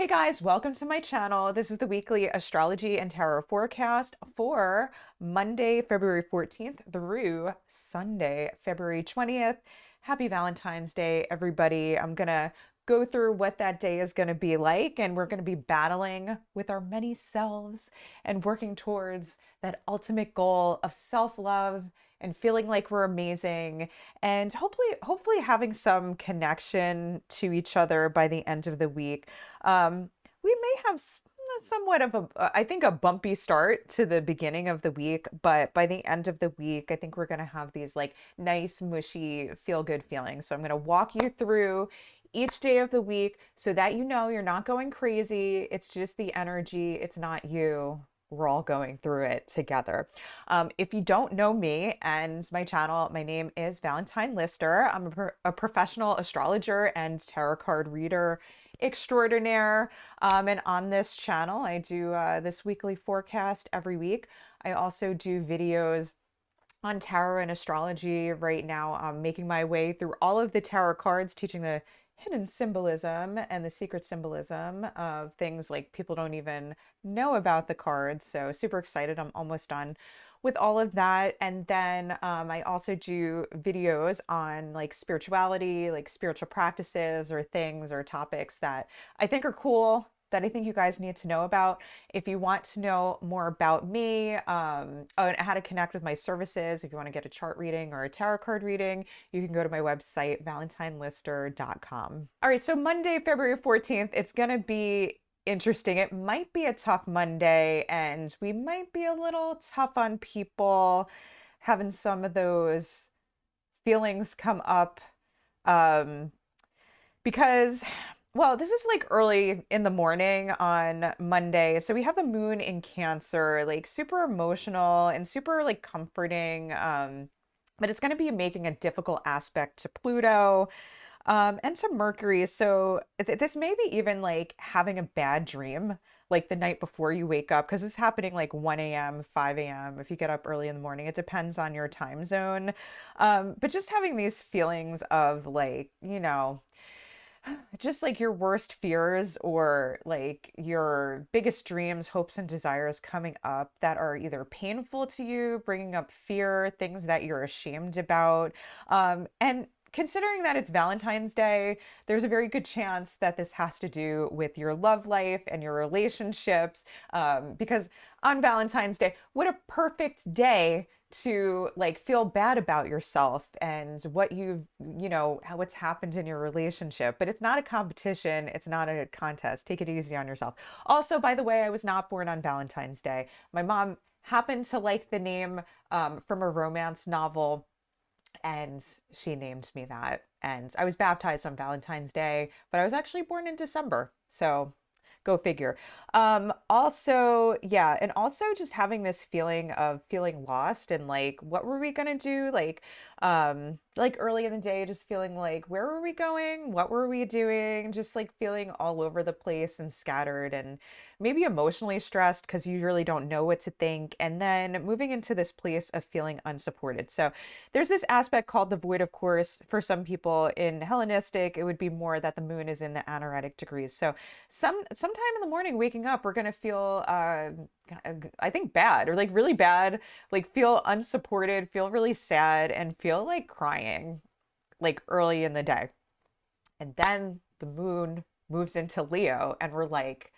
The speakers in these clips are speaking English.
Hey guys, welcome to my channel. This is the weekly astrology and tarot forecast for Monday, February 14th through Sunday, February 20th. Happy Valentine's Day, everybody. I'm going to go through what that day is going to be like, and we're going to be battling with our many selves and working towards that ultimate goal of self-love and feeling like we're amazing and hopefully having some connection to each other by the end of the week. We may have somewhat of I think, a bumpy start to the beginning of the week, but by the end of the week, I think we're going to have these like nice, mushy, feel good feelings. So I'm going to walk you through each day of the week so that you know you're not going crazy. It's just the energy, it's not you. We're all going through it together. If you don't know me and my channel, my name is Valentine Lister. I'm a professional astrologer and tarot card reader extraordinaire. And on this channel, I do this weekly forecast every week. I also do videos on tarot and astrology. Right now, I'm making my way through all of the tarot cards, teaching the hidden symbolism and the secret symbolism of things like people don't even know about the cards. So super excited. I'm almost done with all of that. And then I also do videos on like spirituality, like spiritual practices or things or topics that I think are cool, that I think you guys need to know about. If you want to know more about me, and how to connect with my services, if you want to get a chart reading or a tarot card reading, you can go to my website, valentinelister.com. All right, so Monday, February 14th, it's going to be interesting. It might be a tough Monday, and we might be a little tough on people, having some of those feelings come up. Um, because, well, this is like early in the morning on Monday. So we have the moon in Cancer, like super emotional and super like comforting. But it's going to be making a difficult aspect to Pluto, and to Mercury. So this may be even like having a bad dream like the night before you wake up, because it's happening like 1 a.m., 5 a.m. if you get up early in the morning. It depends on your time zone. But just having these feelings of like, just like your worst fears or like your biggest dreams, hopes, and desires coming up that are either painful to you, bringing up fear, things that you're ashamed about. And considering that it's Valentine's Day, there's a very good chance that this has to do with your love life and your relationships. Because on Valentine's Day, what a perfect day to like feel bad about yourself and what what's happened in your relationship. But it's not a competition, it's not a contest. Take it easy on yourself. Also, by the way, I was not born on Valentine's Day. My mom happened to like the name from a romance novel, and she named me that. And I was baptized on Valentine's Day, but I was actually born in December. So go figure. Also, yeah, and also just having this feeling of feeling lost and like, what were we gonna do? Like early in the day, just feeling like, where were we going? What were we doing? Just like feeling all over the place and scattered and maybe emotionally stressed because you really don't know what to think. And then moving into this place of feeling unsupported. So there's this aspect called the void, of course. For some people in Hellenistic, it would be more that the moon is in the anaretic degrees. So sometime in the morning waking up, we're going to feel I think bad, or like really bad, like feel unsupported, feel really sad, and feel like crying like early in the day. And then the moon moves into Leo, and we're like,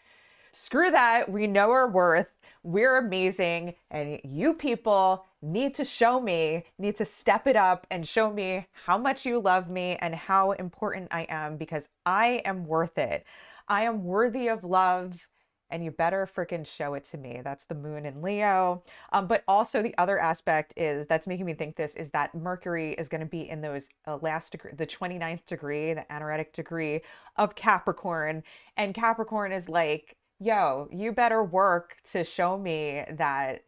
screw that. We know our worth. We're amazing. And you people need to show me, need to step it up and show me how much you love me and how important I am, because I am worth it. I am worthy of love. And you better freaking show it to me. That's the moon in Leo. But also the other aspect is that's making me think this is that Mercury is going to be in those last degree, the 29th degree, the anaretic degree of Capricorn. And Capricorn is like, yo, you better work to show me that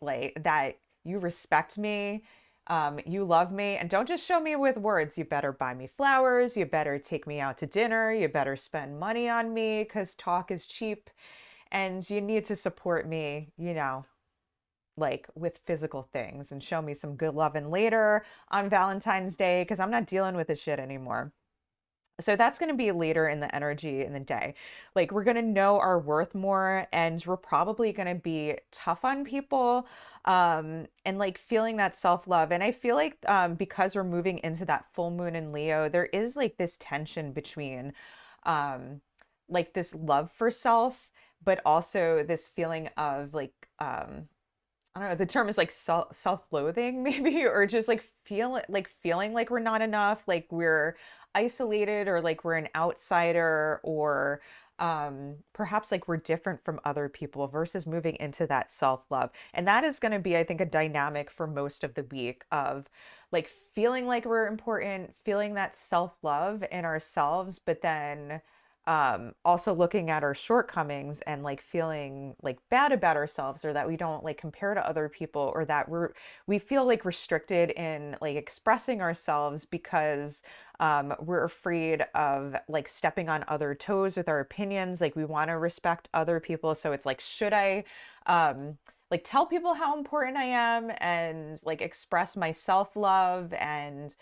you respect me, you love me, and don't just show me with words. You better buy me flowers, you better take me out to dinner, you better spend money on me, because talk is cheap, and you need to support me, like with physical things, and show me some good loving later on Valentine's Day, because I'm not dealing with this shit anymore. So that's going to be later in the energy in the day. Like we're going to know our worth more, and we're probably going to be tough on people, and like feeling that self-love. And I feel like because we're moving into that full moon in Leo, there is like this tension between um, like this love for self, but also this feeling of like I don't know, the term is like self-loathing maybe, or just like feeling like we're not enough, like we're isolated, or like we're an outsider, or perhaps like we're different from other people, versus moving into that self-love. And that is going to be, I think, a dynamic for most of the week of like feeling like we're important, feeling that self-love in ourselves, but then also looking at our shortcomings and like feeling like bad about ourselves, or that we don't like compare to other people, or that we feel like restricted in like expressing ourselves because we're afraid of like stepping on other toes with our opinions. Like we want to respect other people, so it's like, should I like tell people how important I am and like express my self-love and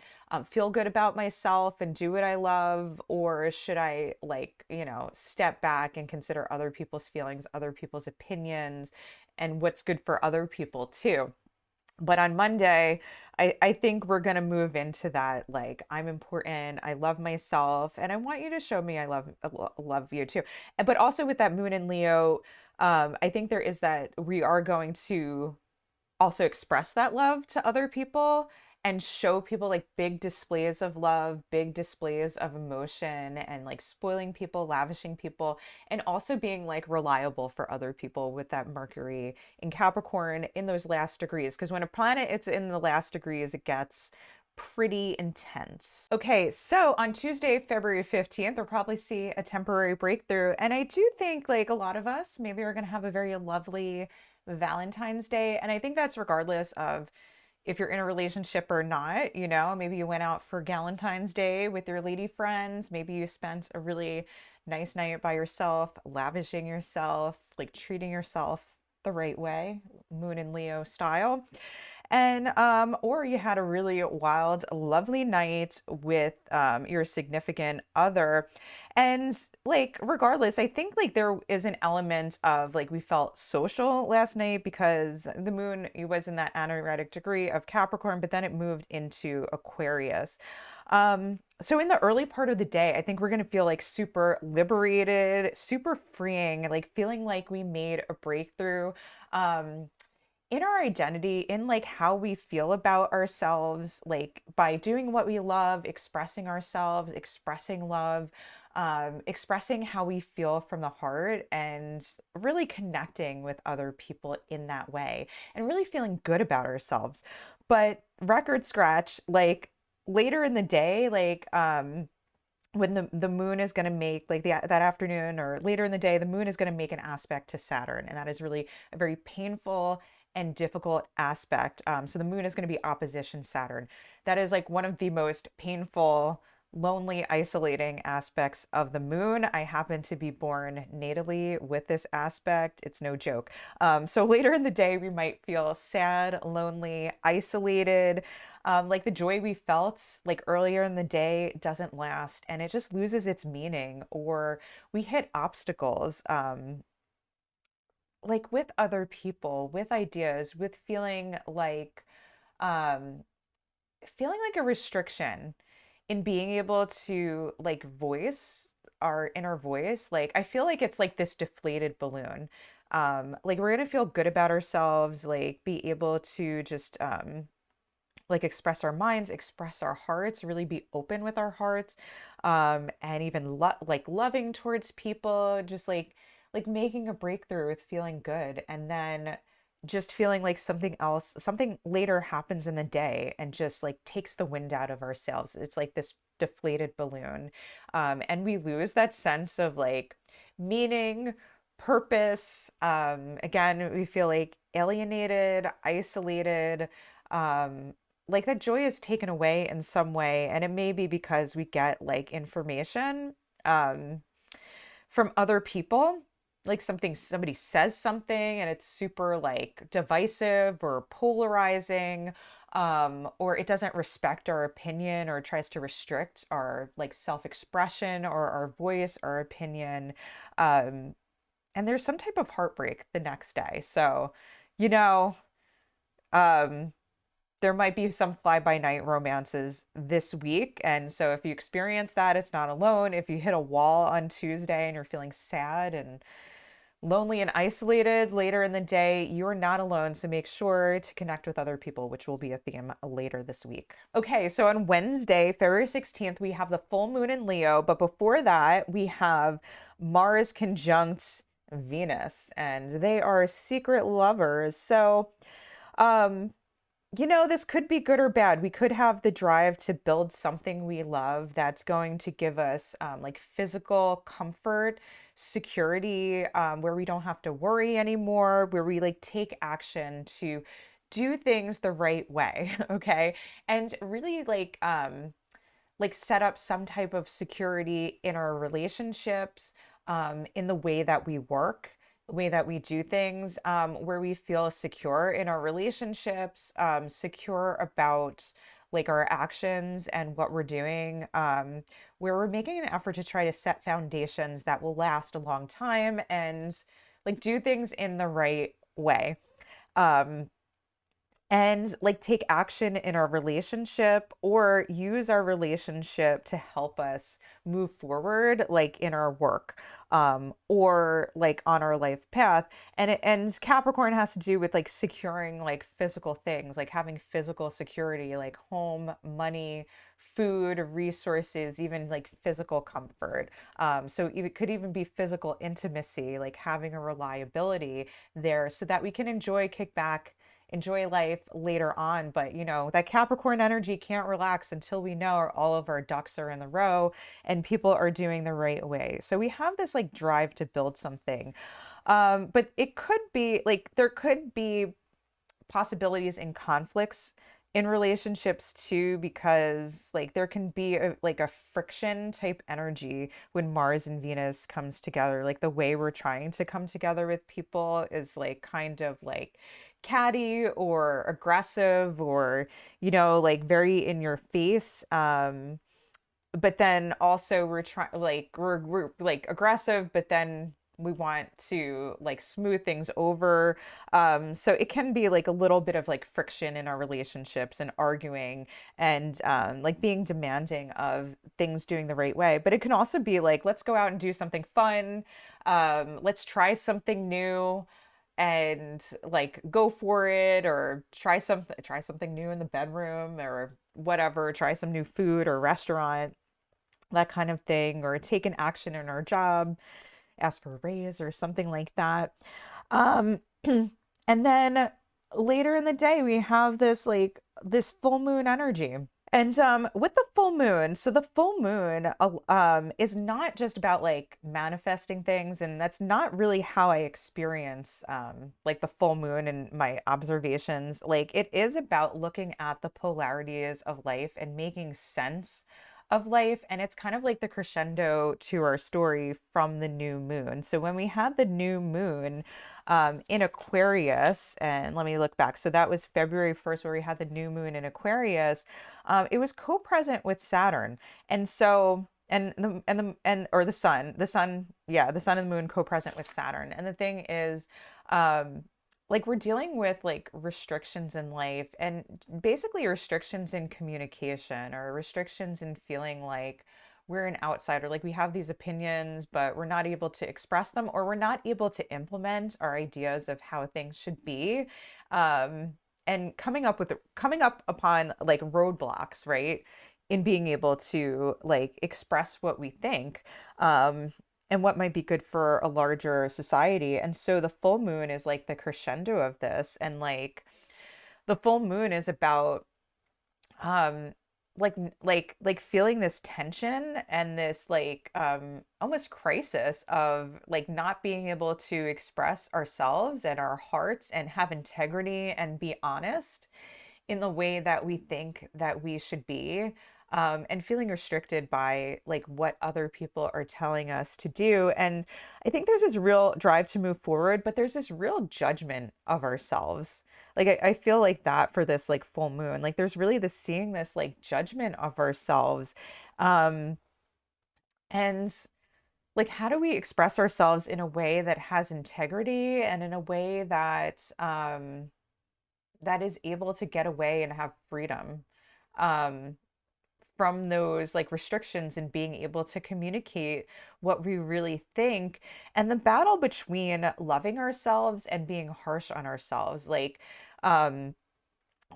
feel good about myself and do what I love? Or should I, like, step back and consider other people's feelings, other people's opinions, and what's good for other people too? But on Monday, I think we're going to move into that, like, I'm important, I love myself, and I want you to show me I love you too. But also with that moon in Leo, I think there is that we are going to also express that love to other people and show people like big displays of love, big displays of emotion, and like spoiling people, lavishing people, and also being like reliable for other people with that Mercury in Capricorn in those last degrees. Because when a planet it's in the last degrees, it gets pretty intense. Okay, so on Tuesday, February 15th, we'll probably see a temporary breakthrough. And I do think like a lot of us maybe are going to have a very lovely Valentine's Day. And I think that's regardless of if you're in a relationship or not. Maybe you went out for Galentine's Day with your lady friends. Maybe you spent a really nice night by yourself, lavishing yourself, like treating yourself the right way, Moon and Leo style. And or you had a really wild, lovely night with your significant other. And like regardless, I think like there is an element of like we felt social last night because the moon was in that anaretic degree of Capricorn, but then it moved into Aquarius. So in the early part of the day, I think we're gonna feel like super liberated, super freeing, like feeling like we made a breakthrough. Um, in our identity, in like how we feel about ourselves, like by doing what we love, expressing ourselves, expressing love, expressing how we feel from the heart, and really connecting with other people in that way, and really feeling good about ourselves. But record scratch, like later in the day, like when the moon is going to make like that afternoon or later in the day, the moon is going to make an aspect to Saturn, and that is really a very painful and difficult aspect. So the moon is going to be opposition Saturn. That is like one of the most painful, lonely, isolating aspects of the moon. I happen to be born natally with this aspect. It's no joke. So later in the day, we might feel sad, lonely, isolated. Like the joy we felt like earlier in the day doesn't last, and it just loses its meaning. Or we hit obstacles, like with other people, with ideas, with um, feeling like a restriction in being able to like voice our inner voice. Like I feel like it's like this deflated balloon. Like we're gonna feel good about ourselves, like be able to just like express our minds, express our hearts, really be open with our hearts, and even like loving towards people, just like making a breakthrough with feeling good, and then just feeling like something else, something later happens in the day and just like takes the wind out of our sails. It's like this deflated balloon, and we lose that sense of like meaning, purpose. Again, we feel like alienated, isolated. Um, like that joy is taken away in some way, and it may be because we get like information um from other people, like somebody says something and it's super like divisive or polarizing, or it doesn't respect our opinion or tries to restrict our like self-expression or our voice, our opinion. Um, and there's some type of heartbreak the next day. So, you know, um, there might be some fly by night romances this week. And so if you experience that, it's not alone. If you hit a wall on Tuesday and you're feeling sad and lonely and isolated later in the day, you are not alone. So make sure to connect with other people, which will be a theme later this week. Okay, so on Wednesday, February 16th, we have the full moon in Leo. But before that, we have Mars conjunct Venus, and they are secret lovers. So, um, this could be good or bad. We could have the drive to build something we love that's going to give us like physical comfort, security, where we don't have to worry anymore, where we like take action to do things the right way, okay? And really like set up some type of security in our relationships, in the way that we work, the way that we do things, where we feel secure in our relationships, secure about like our actions and what we're doing, where we're making an effort to try to set foundations that will last a long time and like do things in the right way. Um, and like take action in our relationship or use our relationship to help us move forward like in our work, or like on our life path. And Capricorn has to do with like securing like physical things, like having physical security, like home, money, food, resources, even like physical comfort. So it could even be physical intimacy, like having a reliability there so that we can kick back, enjoy life later on. But that Capricorn energy can't relax until we know all of our ducks are in the row and people are doing the right way. So we have this like drive to build something. But it could be like there could be possibilities in conflicts in relationships too, because like there can be like a friction type energy when Mars and Venus comes together. Like the way we're trying to come together with people is like kind of like catty or aggressive or like very in your face. But then also we're trying like we're like aggressive, but then we want to like smooth things over. So it can be like a little bit of like friction in our relationships and arguing and like being demanding of things doing the right way. But it can also be like, let's go out and do something fun. Let's try something new and like go for it, or try something new in the bedroom or whatever, try some new food or restaurant, that kind of thing, or take an action in our job, ask for a raise or something like that. Um, and then later in the day, we have this full moon energy. And with the full moon, so the full moon is not just about like manifesting things, and that's not really how I experience like the full moon and my observations. Like it is about looking at the polarities of life and making sense of life, and it's kind of like the crescendo to our story from the new moon. So when we had the new moon in Aquarius, and let me look back. So that was February 1st, where we had the new moon in Aquarius. It was co-present with Saturn, and so or the sun, yeah, the sun and the moon co-present with Saturn. And the thing is, um, like we're dealing with like restrictions in life and basically restrictions in communication or restrictions in feeling like we're an outsider. Like we have these opinions, but we're not able to express them, or we're not able to implement our ideas of how things should be. Um, and coming up upon like roadblocks, right? In being able to like express what we think. And what might be good for a larger society. And so the full moon is like the crescendo of this. And like the full moon is about um like feeling this tension and this like almost crisis of like not being able to express ourselves and our hearts and have integrity and be honest in the way that we think that we should be. and feeling restricted by like what other people are telling us to do. And I think there's this real drive to move forward, but there's this real judgment of ourselves. Like I feel like that for this like full moon, like there's really this seeing this like judgment of ourselves. Um, and like how do we express ourselves in a way that has integrity and in a way that that is able to get away and have freedom um from those like restrictions and being able to communicate what we really think, and the battle between loving ourselves and being harsh on ourselves, um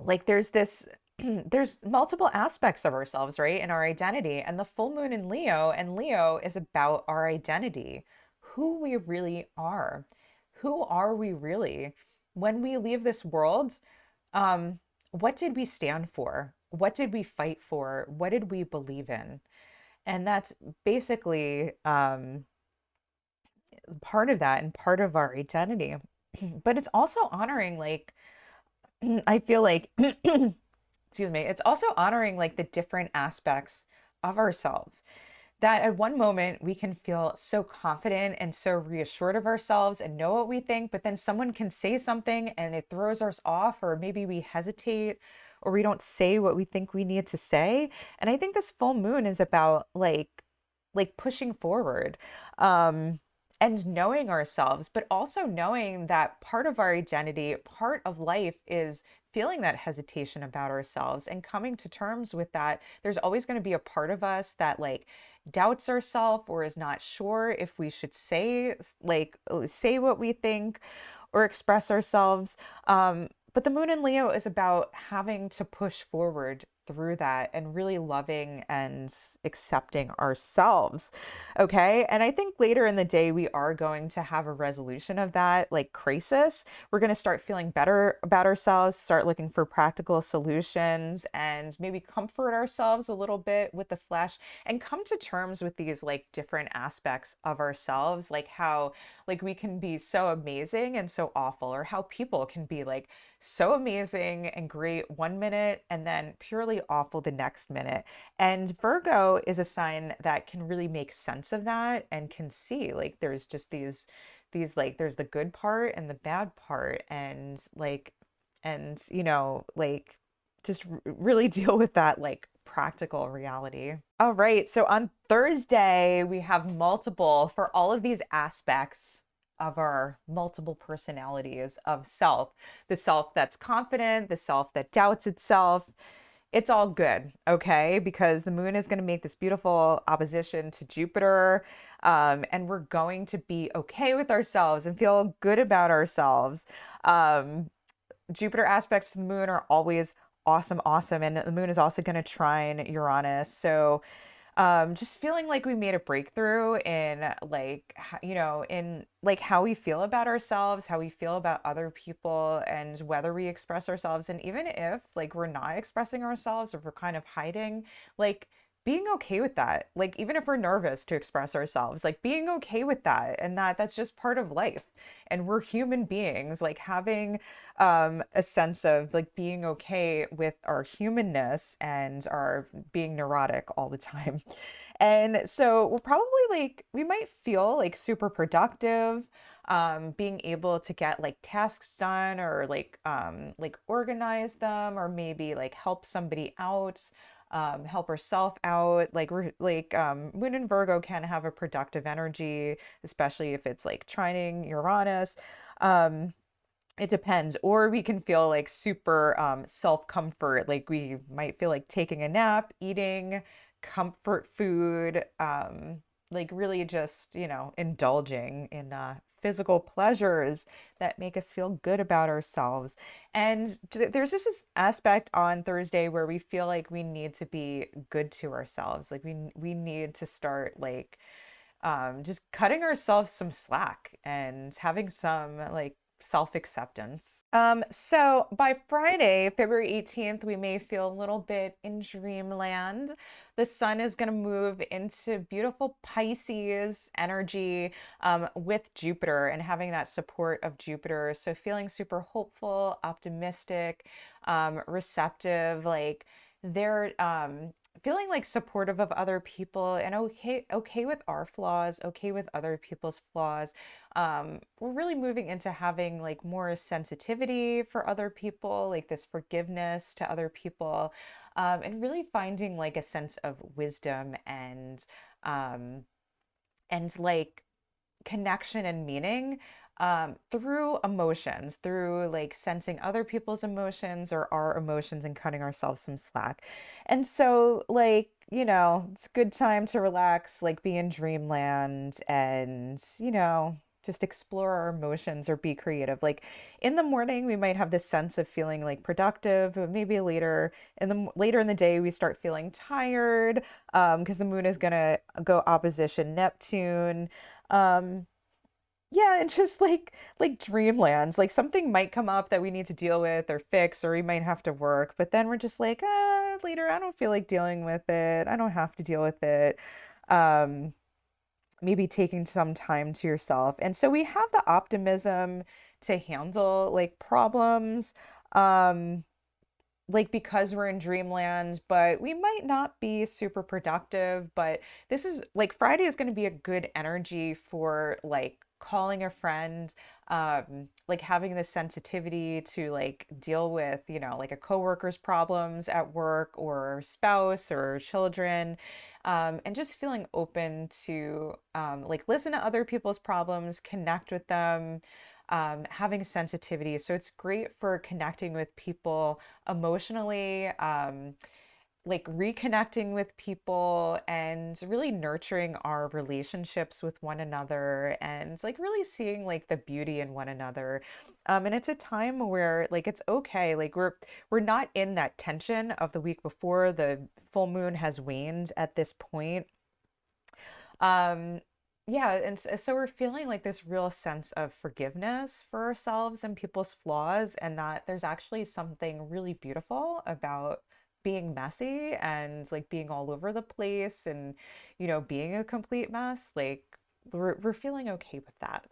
like there's this there's multiple aspects of ourselves, right, in our identity, and the full moon in Leo, and Leo is about our identity, who we really are. Who are we really when we leave this world? um what did we stand for? What did we fight for? What did we believe in? And that's basically part of that and part of our identity. But it's also honoring like I feel like excuse me, it's also honoring like the different aspects of ourselves, that at one moment we can feel so confident and so reassured of ourselves and know what we think, but then someone can say something and it throws us off, or maybe we hesitate or we don't say what we think we need to say. And I think this full moon is about like pushing forward, um and knowing ourselves, but also knowing that part of our identity, part of life is feeling that hesitation about ourselves and coming to terms with that. There's always going to be a part of us that like doubts ourselves or is not sure if we should say what we think or express ourselves. But the moon in Leo is about having to push forward through that and really loving and accepting ourselves. Okay. And I think later in the day, we are going to have a resolution of that like crisis. We're going to start feeling better about ourselves, start looking for practical solutions, and maybe comfort ourselves a little bit with the flesh and come to terms with these like different aspects of ourselves, like how like we can be so amazing and so awful, or how people can be like so amazing and great one minute and then purely awful the next minute. And Virgo is a sign that can really make sense of that and can see like there's just these like there's the good part and the bad part, and like and like just really deal with that like practical reality. All right, so on Thursday we have multiple for all of these aspects of our multiple personalities of self. The self that's confident, the self that doubts itself. It's all good, okay? Because the moon is going to make this beautiful opposition to Jupiter, and we're going to be okay with ourselves and feel good about ourselves. Um, Jupiter aspects to the moon are always awesome, awesome. And the moon is also going to trine Uranus. So just feeling like we made a breakthrough in like in like how we feel about ourselves, how we feel about other people, and whether we express ourselves. And even if like we're not expressing ourselves, or if we're kind of hiding, like being okay with that, like even if we're nervous to express ourselves, like being okay with that, and that's just part of life, and we're human beings, like having a sense of like being okay with our humanness and our being neurotic all the time. And so we'll probably like we might feel like super productive, being able to get like tasks done, or like organize them, or maybe like help somebody out, help herself out. Like we're like Moon and Virgo can have a productive energy, especially if it's like trining Uranus. Um, it depends. Or we can feel like super self-comfort. Like we might feel like taking a nap, eating comfort food, like really just, indulging in physical pleasures that make us feel good about ourselves. And there's just this aspect on Thursday where we feel like we need to be good to ourselves. Like we need to start like just cutting ourselves some slack and having some like self-acceptance. So by Friday, February 18th, we may feel a little bit in dreamland. The sun is going to move into beautiful Pisces energy with Jupiter, and having that support of Jupiter. So feeling super hopeful, optimistic, receptive, like there feeling like supportive of other people and okay with our flaws, okay with other people's flaws. We're really moving into having like more sensitivity for other people, like this forgiveness to other people, and really finding like a sense of wisdom um, and like connection and meaning through emotions, through like sensing other people's emotions or our emotions and cutting ourselves some slack. And so, like, it's a good time to relax, like be in dreamland and, just explore our emotions or be creative. Like in the morning, we might have this sense of feeling like productive, but maybe later in the day, we start feeling tired because the moon is gonna go opposition Neptune. Um, yeah, and just like dreamlands, like something might come up that we need to deal with or fix, or we might have to work, but then we're just like, later, I don't feel like dealing with it. I don't have to deal with it. Um, Maybe taking some time to yourself. And so we have the optimism to handle like problems. Um, like because we're in dreamland, but we might not be super productive. But this is like Friday is going to be a good energy for like calling a friend, like having the sensitivity to like deal with, like a coworker's problems at work or spouse or children. And just feeling open to like listen to other people's problems, connect with them, having sensitivity. So it's great for connecting with people emotionally, like reconnecting with people and really nurturing our relationships with one another and like really seeing like the beauty in one another. And it's a time where like it's okay, like we're not in that tension of the week before. The full moon has waned at this point. Um, yeah, and so we're feeling like this real sense of forgiveness for ourselves and people's flaws, and that there's actually something really beautiful about being messy and like being all over the place and, being a complete mess. Like we're feeling okay with that.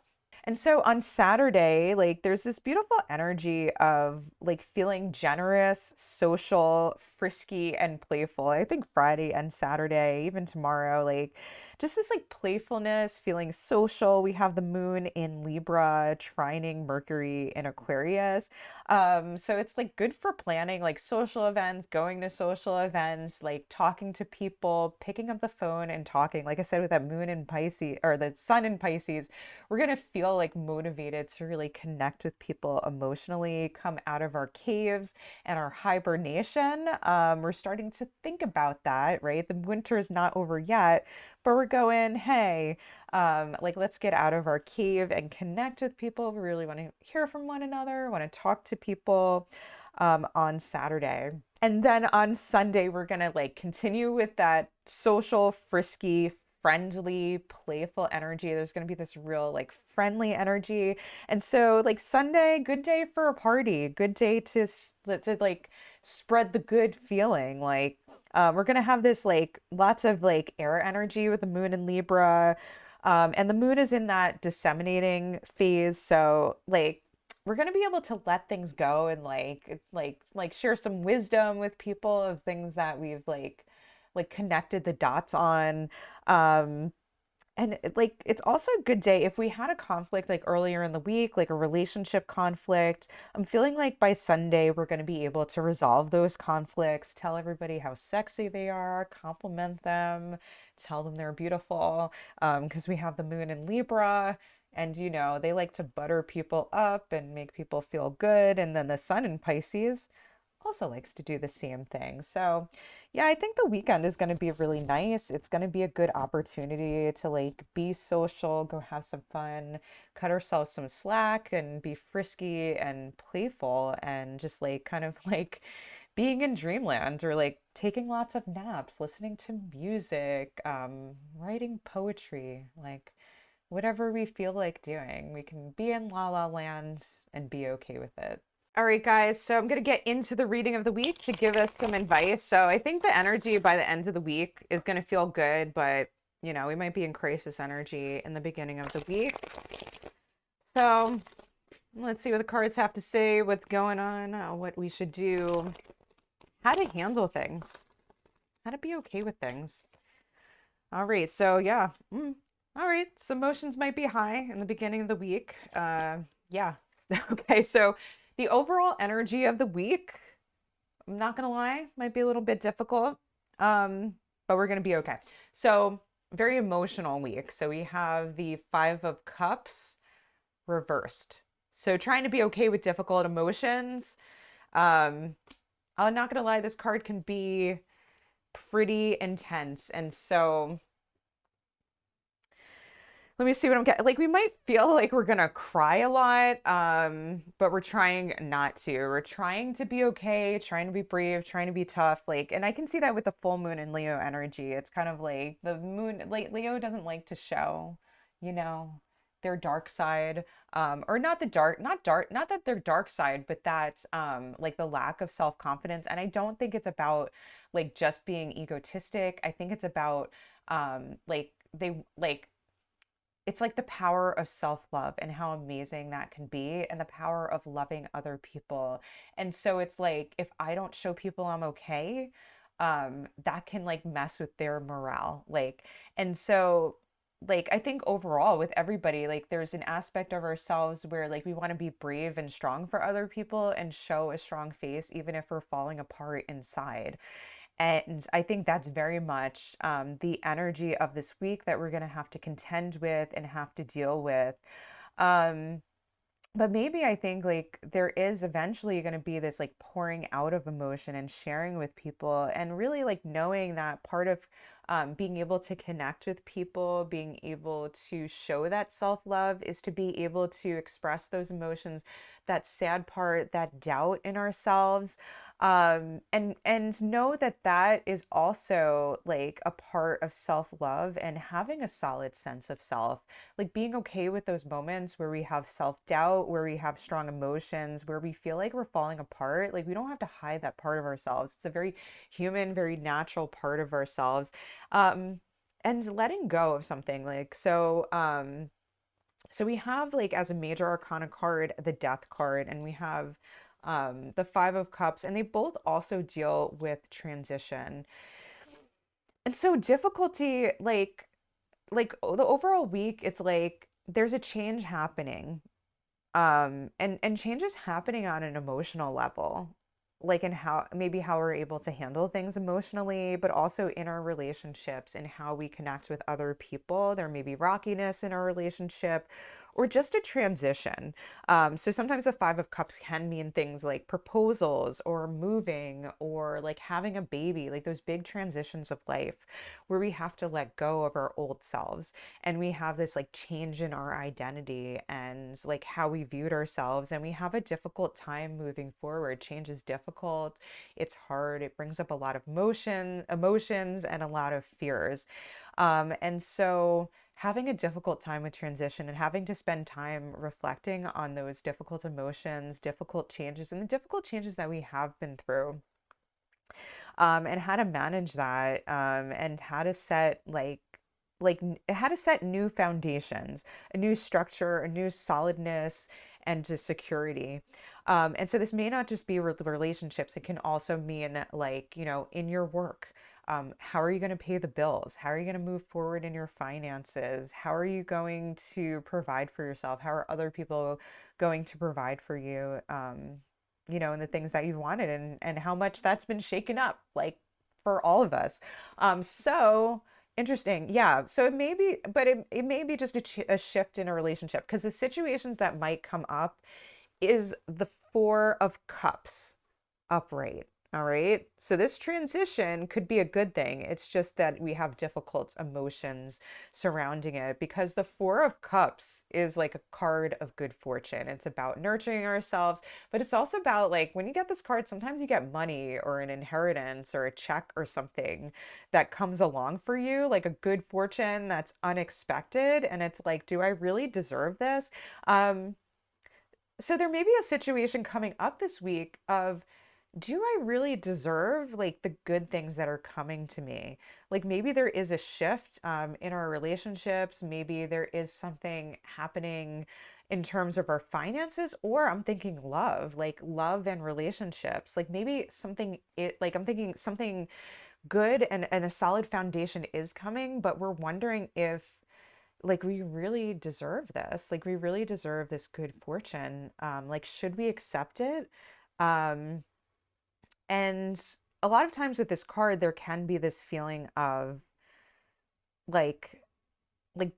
And so on Saturday, like there's this beautiful energy of like feeling generous, social, frisky, and playful. I think Friday and Saturday, even tomorrow, like just this like playfulness, feeling social. We have the moon in Libra, trining Mercury in Aquarius. So it's like good for planning like social events, going to social events, like talking to people, picking up the phone and talking. Like I said, with that moon in Pisces or the sun in Pisces, we're going to feel like motivated to really connect with people emotionally, come out of our caves and our hibernation. We're starting to think about that, right? The winter is not over yet, but we're going, hey, like let's get out of our cave and connect with people. We really want to hear from one another, want to talk to people on Saturday. And then on Sunday, we're going to like continue with that social, frisky, friendly, playful energy. There's going to be this real like friendly energy. And so like Sunday, good day for a party, good day to like spread the good feeling. Like we're going to have this like lots of like air energy with the moon in Libra. And the moon is in that disseminating phase. So like we're going to be able to let things go and like it's like share some wisdom with people of things that we've like connected the dots on. um and like it's also a good day if we had a conflict like earlier in the week, like a relationship conflict. I'm feeling like by Sunday we're going to be able to resolve those conflicts, tell everybody how sexy they are, compliment them, tell them they're beautiful, because we have the moon in Libra. And they like to butter people up and make people feel good. And then the sun in Pisces also likes to do the same thing. So, yeah, I think the weekend is going to be really nice. It's going to be a good opportunity to like be social, go have some fun, cut ourselves some slack, and be frisky and playful, and just like kind of like being in dreamland or like taking lots of naps, listening to music, writing poetry, like whatever we feel like doing. We can be in la la land and be okay with it. All right, guys, so I'm going to get into the reading of the week to give us some advice. So I think the energy by the end of the week is going to feel good, but we might be in crisis energy in the beginning of the week. So let's see what the cards have to say, what's going on, what we should do, how to handle things. how to be okay with things. All right, so yeah. All right, so emotions might be high in the beginning of the week. Yeah. Okay, so the overall energy of the week, I'm not gonna lie, might be a little bit difficult. But we're gonna be okay. So very emotional week. So we have the Five of Cups reversed. So trying to be okay with difficult emotions. Um, I'm not gonna lie, this card can be pretty intense. And so let me see what I'm getting. Like we might feel like we're gonna cry a lot, but we're trying not to. We're trying to be okay, trying to be brave, trying to be tough. Like, and I can see that with the full moon and Leo energy. It's kind of like the moon, like Leo doesn't like to show, you know, their dark side. Or not the dark, not dark, not that their dark side, but that like the lack of self-confidence. And I don't think it's about like just being egotistic. I think it's about like they like it's like the power of self-love and how amazing that can be, and the power of loving other people. And so it's like if I don't show people I'm okay, that can like mess with their morale. Like, and so like I think overall with everybody, like there's an aspect of ourselves where like we want to be brave and strong for other people and show a strong face even if we're falling apart inside. And I think that's very much the energy of this week that we're going to have to contend with and have to deal with. Um, but maybe I think like there is eventually going to be this like pouring out of emotion and sharing with people, and really like knowing that part of being able to connect with people, being able to show that self-love is to be able to express those emotions, that sad part, that doubt in ourselves, and know that that is also like a part of self-love and having a solid sense of self, like being okay with those moments where we have self-doubt, where we have strong emotions, where we feel like we're falling apart. Like we don't have to hide that part of ourselves. It's a very human, very natural part of ourselves. Um, and letting go of something like so we have like as a major arcana card the death card, and we have the Five of Cups, and they both also deal with transition. And so difficulty, like the overall week, it's like there's a change happening, and change is happening on an emotional level, like in how maybe how we're able to handle things emotionally, but also in our relationships and how we connect with other people. There may be rockiness in our relationship or just a transition. So sometimes the Five of Cups can mean things like proposals or moving or like having a baby, like those big transitions of life where we have to let go of our old selves, and we have this like change in our identity and like how we viewed ourselves, and we have a difficult time moving forward. Change is difficult, it's hard, it brings up a lot of emotions and a lot of fears. And so having a difficult time with transition and having to spend time reflecting on those difficult emotions, difficult changes, and the difficult changes that we have been through, and how to manage that, and how to set how to set new foundations, a new structure, a new solidness, and to security. And so this may not just be relationships, it can also mean like, you know, in your work. How are you going to pay the bills? How are you going to move forward in your finances? How are you going to provide for yourself? How are other people going to provide for you? You know, and the things that you've wanted, and how much that's been shaken up, like for all of us. So interesting. Yeah. So it may be, but it may be just a shift in a relationship, because the situations that might come up is the Four of Cups upright. All right. So this transition could be a good thing. It's just that we have difficult emotions surrounding it, because the Four of Cups is like a card of good fortune. It's about nurturing ourselves, but it's also about like when you get this card, sometimes you get money or an inheritance or a check or something that comes along for you, like a good fortune that's unexpected. And it's like, do I really deserve this? Um, so there may be a situation coming up this week of, do I really deserve like the good things that are coming to me? Like maybe there is a shift in our relationships. Maybe there is something happening in terms of our finances, or I'm thinking love, like love and relationships. Like maybe something it like I'm thinking something good and a solid foundation is coming, but we're wondering if like we really deserve this. Like we really deserve this good fortune. Like should we accept it? Um, and a lot of times with this card, there can be this feeling of like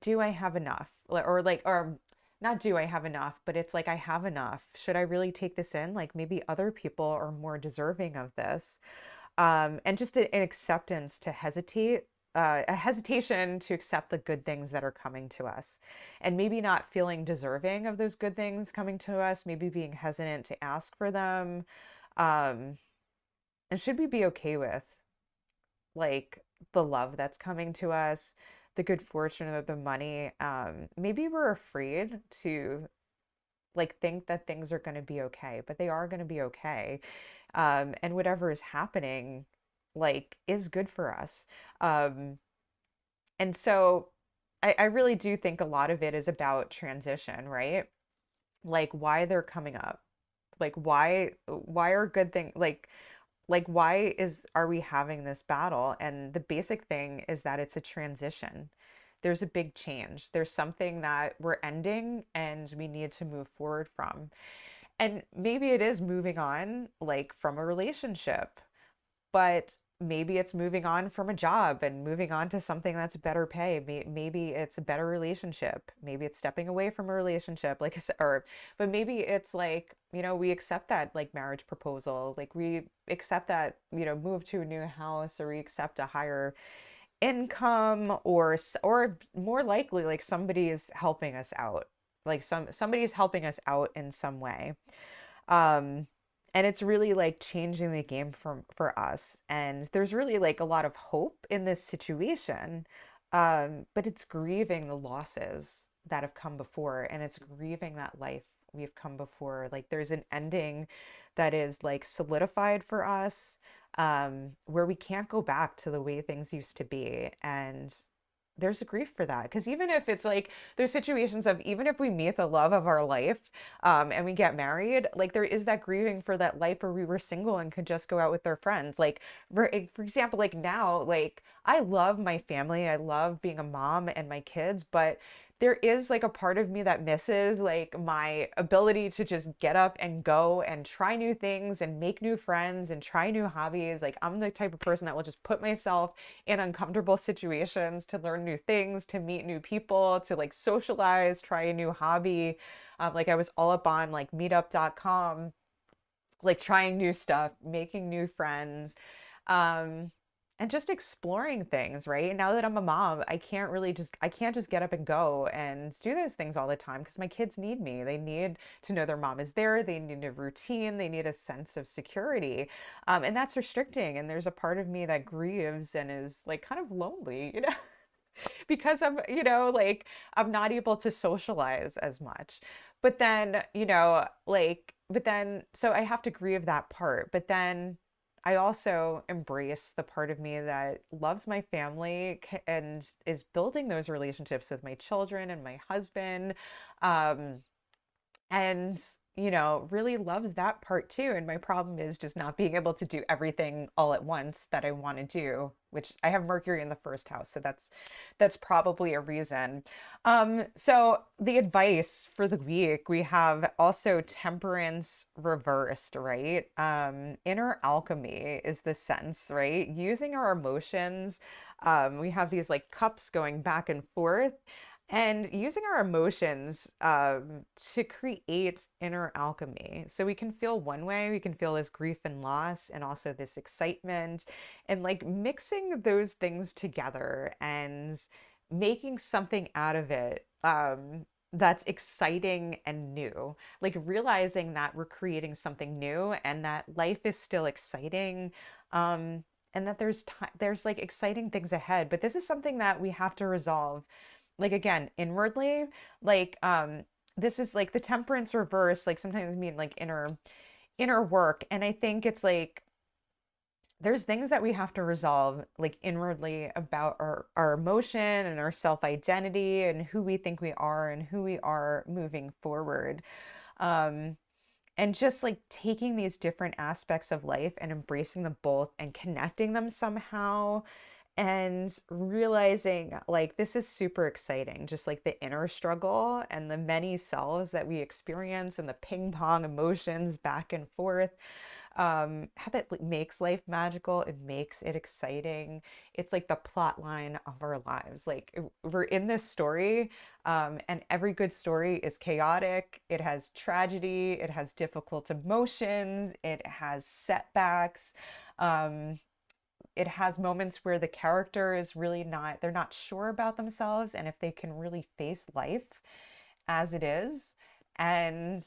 do I have enough? Or not do I have enough, but it's like I have enough. Should I really take this in? Like maybe other people are more deserving of this. And just an acceptance to hesitate, a hesitation to accept the good things that are coming to us, and maybe not feeling deserving of those good things coming to us, maybe being hesitant to ask for them. Um, and should we be okay with like the love that's coming to us, the good fortune or the money? Maybe we're afraid to like think that things are going to be okay, but they are going to be okay. And whatever is happening, like, is good for us. Um, and so I really do think a lot of it is about transition, right? Like why they're coming up, like why are good things like why is are we having this battle? And the basic thing is that it's a transition. There's a big change. There's something that we're ending and we need to move forward from. And maybe it is moving on like from a relationship, but maybe it's moving on from a job and moving on to something that's better pay. Maybe it's a better relationship. Maybe it's stepping away from a relationship, like I said, or, but maybe it's like, we accept that like marriage proposal, like we accept that, move to a new house, or we accept a higher income, or more likely, like somebody is helping us out. Like somebody's helping us out in some way. Um, and it's really like changing the game for us. And there's really like a lot of hope in this situation. But it's grieving the losses that have come before, and it's grieving that life we've come before. Like there's an ending that is like solidified for us, where we can't go back to the way things used to be. And there's a grief for that, because even if it's like there's situations of even if we meet the love of our life, and we get married, like there is that grieving for that life where we were single and could just go out with our friends. Like for example, like now, like I love my family, I love being a mom and my kids, but there is like a part of me that misses like my ability to just get up and go and try new things and make new friends and try new hobbies. Like I'm the type of person that will just put myself in uncomfortable situations to learn new things, to meet new people, to like socialize, try a new hobby. Like I was all up on like meetup.com, like trying new stuff, making new friends, um, and just exploring things, right? Now that I'm a mom, I can't just get up and go and do those things all the time because my kids need me. They need to know their mom is there. They need a routine. They need a sense of security. And that's restricting. And there's a part of me that grieves and is like kind of lonely, because like I'm not able to socialize as much. But then, so I have to grieve that part. But then I also embrace the part of me that loves my family and is building those relationships with my children and my husband. Um, and really loves that part too. And my problem is just not being able to do everything all at once that I want to do, which I have Mercury in the first house, so that's probably a reason. So the advice for the week, we have also temperance reversed, right? Inner alchemy is the sense, right? Using our emotions. We have these like cups going back and forth, and using our emotions, to create inner alchemy. So we can feel one way, we can feel this grief and loss, and also this excitement, and like mixing those things together and making something out of it, that's exciting and new. Like realizing that we're creating something new and that life is still exciting. And that there's like exciting things ahead, but this is something that we have to resolve, like again inwardly. Like this is like the temperance reverse, like sometimes mean like inner work. And I think it's like there's things that we have to resolve like inwardly about our emotion and our self identity and who we think we are and who we are moving forward. um and just like taking these different aspects of life and embracing them both and connecting them somehow, and realizing like this is super exciting, just like the inner struggle and the many selves that we experience and the ping pong emotions back and forth. How that like, makes life magical. It makes it exciting. It's like the plot line of our lives. Like we're in this story, and every good story is chaotic. It has tragedy. It has difficult emotions. It has setbacks. Um, it has moments where the character is really not, they're not sure about themselves and if they can really face life as it is. And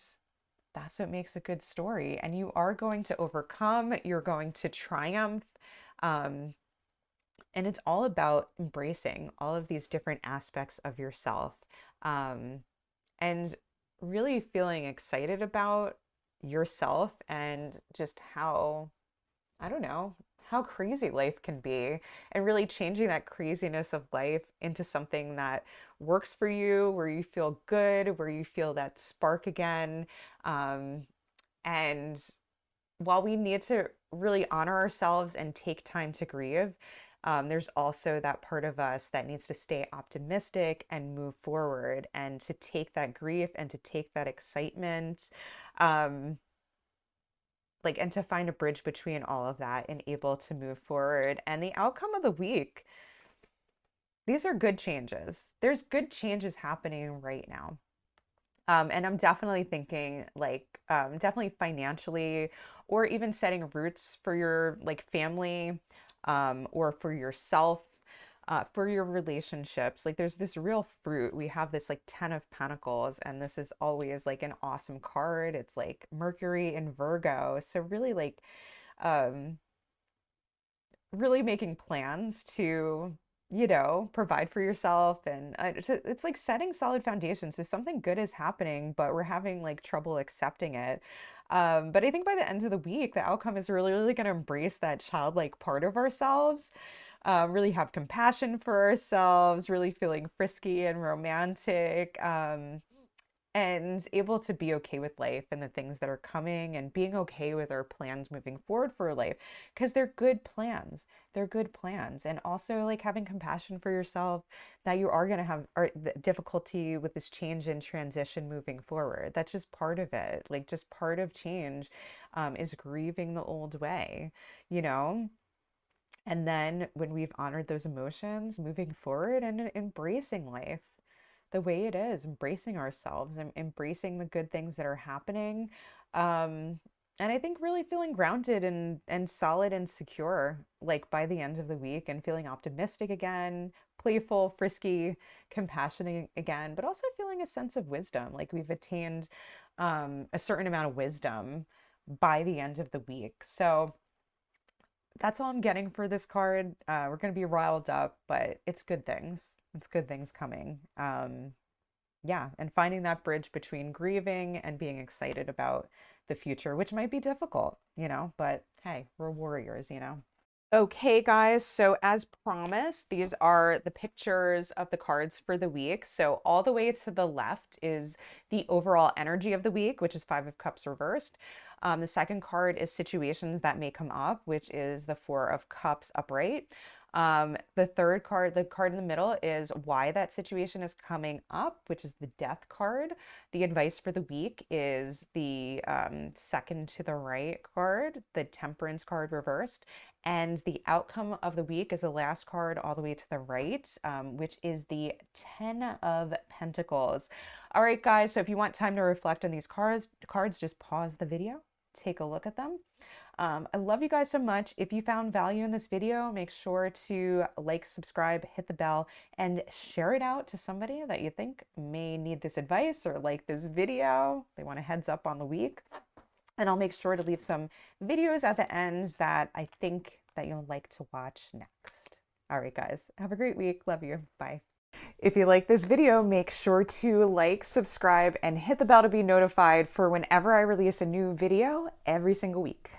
that's what makes a good story. And you are going to overcome, you're going to triumph. Um, and it's all about embracing all of these different aspects of yourself, um, and really feeling excited about yourself and just how, I don't know, how crazy life can be, and really changing that craziness of life into something that works for you, where you feel good, where you feel that spark again. Um, and while we need to really honor ourselves and take time to grieve, there's also that part of us that needs to stay optimistic and move forward and to take that grief and to take that excitement. Um, like, and to find a bridge between all of that and able to move forward. And the outcome of the week, these are good changes. There's good changes happening right now. And I'm definitely thinking like, definitely financially, or even setting roots for your like family, or for yourself, for your relationships. Like there's this real fruit. We have this like 10 of Pentacles, and this is always like an awesome card. It's like Mercury in Virgo. So really like, um, really making plans to, provide for yourself. And it's like setting solid foundations. So something good is happening, but we're having like trouble accepting it. But I think by the end of the week, the outcome is really, really going to embrace that childlike part of ourselves, really have compassion for ourselves, really feeling frisky and romantic. And able to be okay with life and the things that are coming, and being okay with our plans moving forward for life, because they're good plans. They're good plans. And also like having compassion for yourself, that you are going to have the difficulty with this change and transition moving forward. That's just part of it. Like just part of change, is grieving the old way, you know? And then when we've honored those emotions, moving forward and embracing life the way it is, embracing ourselves and embracing the good things that are happening. And I think really feeling grounded and solid and secure, like by the end of the week, and feeling optimistic again, playful, frisky, compassionate again, but also feeling a sense of wisdom. Like we've attained, a certain amount of wisdom by the end of the week. So that's all I'm getting for this card. We're going to be riled up, but it's good things. It's good things coming. Yeah, and finding that bridge between grieving and being excited about the future, which might be difficult, but hey, we're warriors. Okay, guys, so as promised, these are the pictures of the cards for the week. So all the way to the left is the overall energy of the week, which is Five of Cups reversed. The second card is situations that may come up, which is the Four of Cups upright. The third card, the card in the middle, is why that situation is coming up, which is the Death card. The advice for the week is the, second to the right card, the Temperance card reversed. And the outcome of the week is the last card all the way to the right, which is the Ten of Pentacles. All right, guys, so if you want time to reflect on these cards, just pause the video, take a look at them. I love you guys so much. If you found value in this video, make sure to like, subscribe, hit the bell, and share it out to somebody that you think may need this advice or like this video. They want a heads up on the week. And I'll make sure to leave some videos at the end that I think that you'll like to watch next. All right, guys, have a great week. Love you. Bye. If you like this video, make sure to like, subscribe, and hit the bell to be notified for whenever I release a new video every single week.